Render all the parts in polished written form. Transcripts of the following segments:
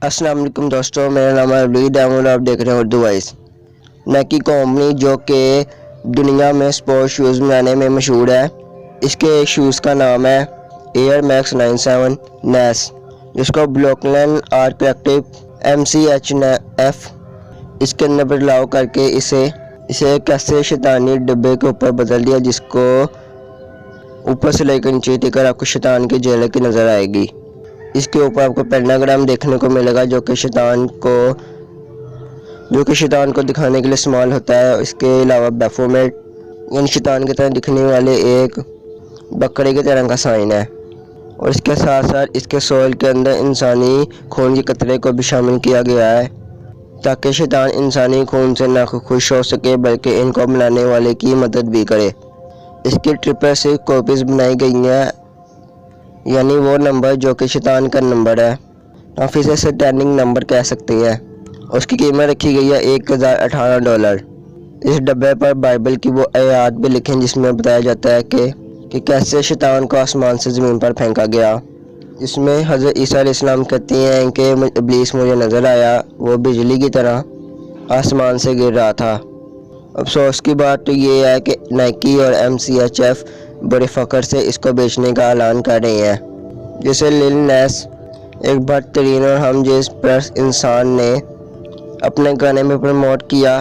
अस्सलाम वालेकुम दोस्तों, मेरा नाम है अब्दुल और आप देख रहे हैं उर्दू वॉइस। नाइकी कंपनी जो कि दुनिया में स्पोर्ट शूज़ बनाने में मशहूर है, इसके शूज़ का नाम है एयर मैक्स 97 नैस, जिसको ब्लॉकलैंड आर्किटेक्टिव MCHF इसके अंदर बदलाव करके इसे एक ऐसे शैतानी डिब्बे के ऊपर बदल दिया जिसको ऊपर से लेकर नीचे टिकर आपको शैतान की जेल की नज़र आएगी। इसके ऊपर आपको पेंटाग्राम देखने को मिलेगा जो कि शैतान को दिखाने के लिए इस्तेमाल होता है। इसके अलावा बैफोमेट यानी शैतान की तरह दिखने वाले एक बकरे की तरह का साइन है, और इसके साथ साथ इसके सोल के अंदर इंसानी खून के कतरे को भी शामिल किया गया है ताकि शैतान इंसानी खून से ना खुश हो सके बल्कि इनको बनाने वाले की मदद भी करे। इसकी 666 कॉपीज़ बनाई गई हैं, यानी वो नंबर जो कि शैतान का नंबर है, आप इसे सैटेनिक नंबर कह सकते हैं। उसकी कीमत रखी गई है $1018। इस डब्बे पर बाइबल की वो आयत भी लिखें जिसमें बताया जाता है कि कैसे शैतान को आसमान से ज़मीन पर फेंका गया। इसमें हज़रत ईसा अलैहिस्सलाम कहती हैं कि इब्लीस मुझे नज़र आया, वो बिजली की तरह आसमान से गिर रहा था। अफसोस की बात तो ये है कि नाइकी और MCHF बड़े फ़ख्र से इसको बेचने का ऐलान कर रहे हैं। जिसे लिल नैस एक बदतरीन और हमजिन्स परस्त इंसान ने अपने गाने में प्रमोट किया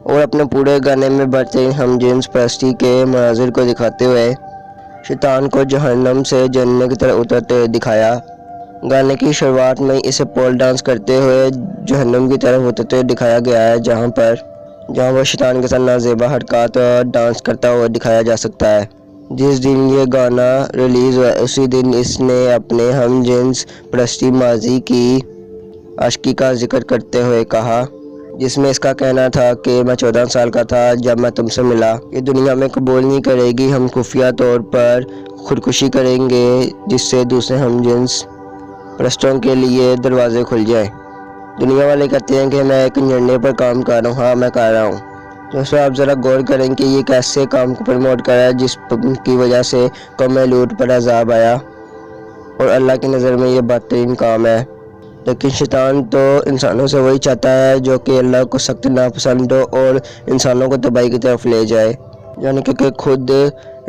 और अपने पूरे गाने में बदतरीन हमजिन्स परस्ती के मनाजिर को दिखाते हुए शैतान को जहन्नम से जन्नत की तरफ उतरते हुए दिखाया। गाने की शुरुआत में इसे पोल डांस करते हुए जहन्नम की तरफ उतरते हुए दिखाया गया है, जहाँ वह शैतान के साथ नाज़ेबा हरकत और डांस करता हुआ दिखाया जा सकता है। जिस दिन ये गाना रिलीज़ हुआ उसी दिन इसने अपने हमजिन्स परस्ती माजी की आशिकी का जिक्र करते हुए कहा, जिसमें इसका कहना था कि मैं 14 साल का था जब मैं तुमसे मिला। ये दुनिया में कबूल नहीं करेगी, हम खुफिया तौर पर खुदकुशी करेंगे जिससे दूसरे हमजिन्स परस्तों के लिए दरवाजे खुल जाएं। दुनिया वाले कहते हैं कि मैं एक एजेंडे पर काम कर रहा हूँ। हाँ, मैं कर रहा हूँ। दोस्तों, आप ज़रा गौर करें कि ये कैसे काम को प्रमोट कर रहा है जिसकी वजह से कौम लूट पर अजाब आया, और अल्लाह की नज़र में ये बेहतरीन काम है। लेकिन शैतान तो इंसानों से वही चाहता है जो कि अल्लाह को सख्त नापसंद हो और इंसानों को तबाही की तरफ ले जाए, यानी कि खुद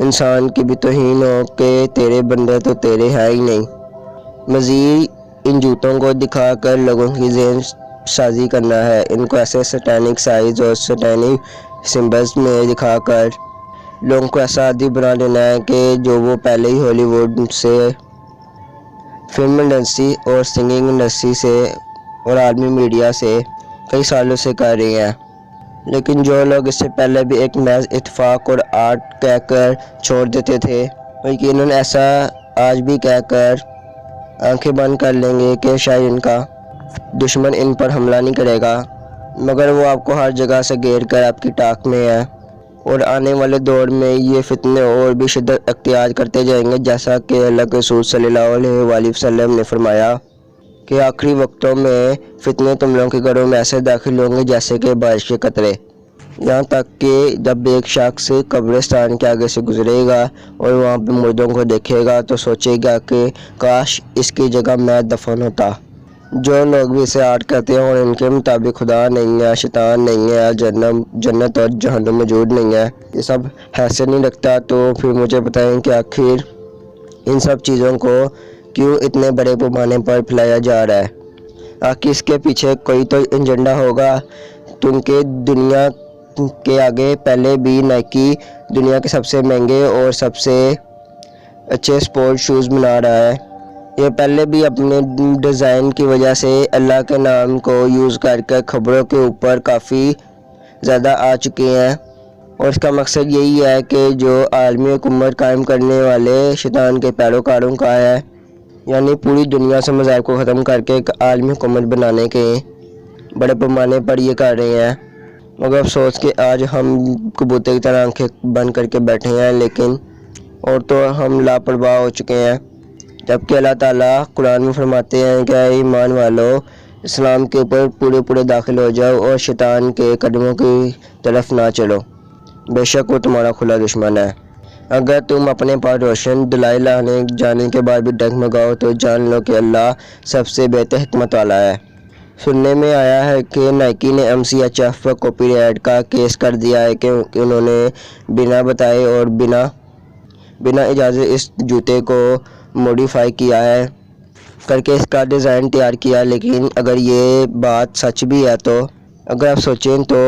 इंसान की भी तौहीन हो कि तेरे बंदे तो तेरे है ही नहीं। मज़ीद इन जूतों को दिखाकर लोगों की ज़हन साजी करना है, इनको ऐसे सैटेनिक साइज और सैटेनिक सिंबल्स में दिखाकर लोगों को ऐसा आदी बना देना है कि जो वो पहले ही हॉलीवुड से, फिल्म इंडस्ट्री और सिंगिंग इंडस्ट्री से और आलमी मीडिया से कई सालों से कर रहे हैं। लेकिन जो लोग इससे पहले भी एक महज इत्तेफाक और आर्ट कहकर छोड़ देते थे, वो यकीनन ऐसा आज भी कहकर आंखें बंद कर लेंगे कि शायद इनका दुश्मन इन पर हमला नहीं करेगा, मगर वो आपको हर जगह से घेर कर आपकी टाक में है, और आने वाले दौर में ये फितने और भी शिद्दत अख्तियार करते जाएंगे, जैसा कि अल्लाह के रसूल सल्लल्लाहु अलैहि वसल्लम ने फरमाया कि आखिरी वक्तों में फितने तुम लोगों के घरों में ऐसे दाखिल होंगे जैसे कि बारिश के कतरे, यहाँ तक कि जब एक शख्स कब्रिस्तान के आगे से गुजरेगा और वहाँ पे मुर्दों को देखेगा तो सोचेगा कि काश इसकी जगह मैं दफन होता। जो लोग भी इसे आर्ट करते हैं और इनके मुताबिक खुदा नहीं है, शैतान नहीं है, जन्नत और जहन्नम मौजूद नहीं है, ये सब हैसियत नहीं रखता, तो फिर मुझे बताएं कि आखिर इन सब चीज़ों को क्यों इतने बड़े पैमाने पर फैलाया जा रहा है। आखिर इसके पीछे कोई तो एजेंडा होगा, क्योंकि दुनिया के आगे पहले भी नाइकी दुनिया के सबसे महंगे और सबसे अच्छे स्पोर्ट शूज़ बना रहा है। ये पहले भी अपने डिज़ाइन की वजह से अल्लाह के नाम को यूज़ करके खबरों के ऊपर काफ़ी ज़्यादा आ चुके हैं, और इसका मकसद यही है कि जो आलमी हुकूमत कायम करने वाले शैतान के पैरोकारों का है, यानी पूरी दुनिया से मज़ाहिब को ख़त्म करके एक आलमी हुकूमत बनाने के बड़े पैमाने पर ये कर रहे हैं। मगर अफसोस कि आज हम कबूतर की तरह आंखें बंद करके बैठे हैं, लेकिन और तो हम लापरवाह हो चुके हैं, जबकि अल्लाह ताला कुरान में फरमाते हैं कि ईमान वालों, इस्लाम के ऊपर पूरे दाखिल हो जाओ और शैतान के कदमों की तरफ ना चलो, बेशक वो तुम्हारा खुला दुश्मन है। अगर तुम अपने पास रोशन दलाइल लाने जाने के बाद भी डगमगाओ तो जान लो कि अल्लाह सबसे बेहतर हिकमत वाला है। सुनने में आया है कि नाइकी ने MCHF पर कॉपीराइट का केस कर दिया है कि उन्होंने बिना बताए और बिना इजाज़त इस जूते को मॉडिफाई किया है करके इसका डिज़ाइन तैयार किया। लेकिन अगर ये बात सच भी है तो अगर आप सोचें तो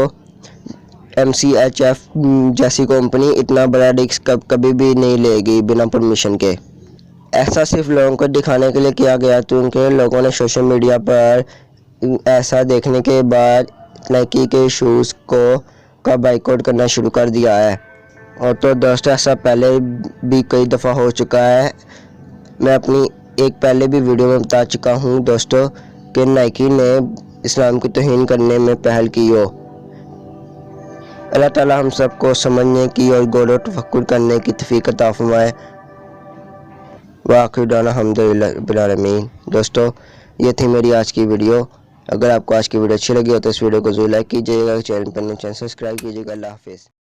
MCHF जैसी कंपनी इतना बड़ा रिस्क कभी भी नहीं लेगी बिना परमिशन के। ऐसा सिर्फ लोगों को दिखाने के लिए किया गया क्योंकि लोगों ने सोशल मीडिया पर ऐसा देखने के बाद नाइकी के शूज़ का बाइकआउट करना शुरू कर दिया है। और तो दोस्तों ऐसा पहले भी कई दफ़ा हो चुका है। मैं अपनी एक पहले भी वीडियो में बता चुका हूँ दोस्तों कि नाइकी ने इस्लाम की तौहीन करने में पहल की हो। अल्लाह ताला हम सबको समझने की और गौर व तफक्कुर करने की तौफीक अता फरमाए। वाक़िअ दाना अल्हम्दुलिल्लाह रब्बिल आलमीन। दोस्तों ये थी मेरी आज की वीडियो। अगर आपको आज की वीडियो अच्छी लगी हो तो इस वीडियो को ज़रूर लाइक कीजिएगा, चैनल पर नए चैनल सब्सक्राइब कीजिएगा। अल्लाह हाफ़िज़।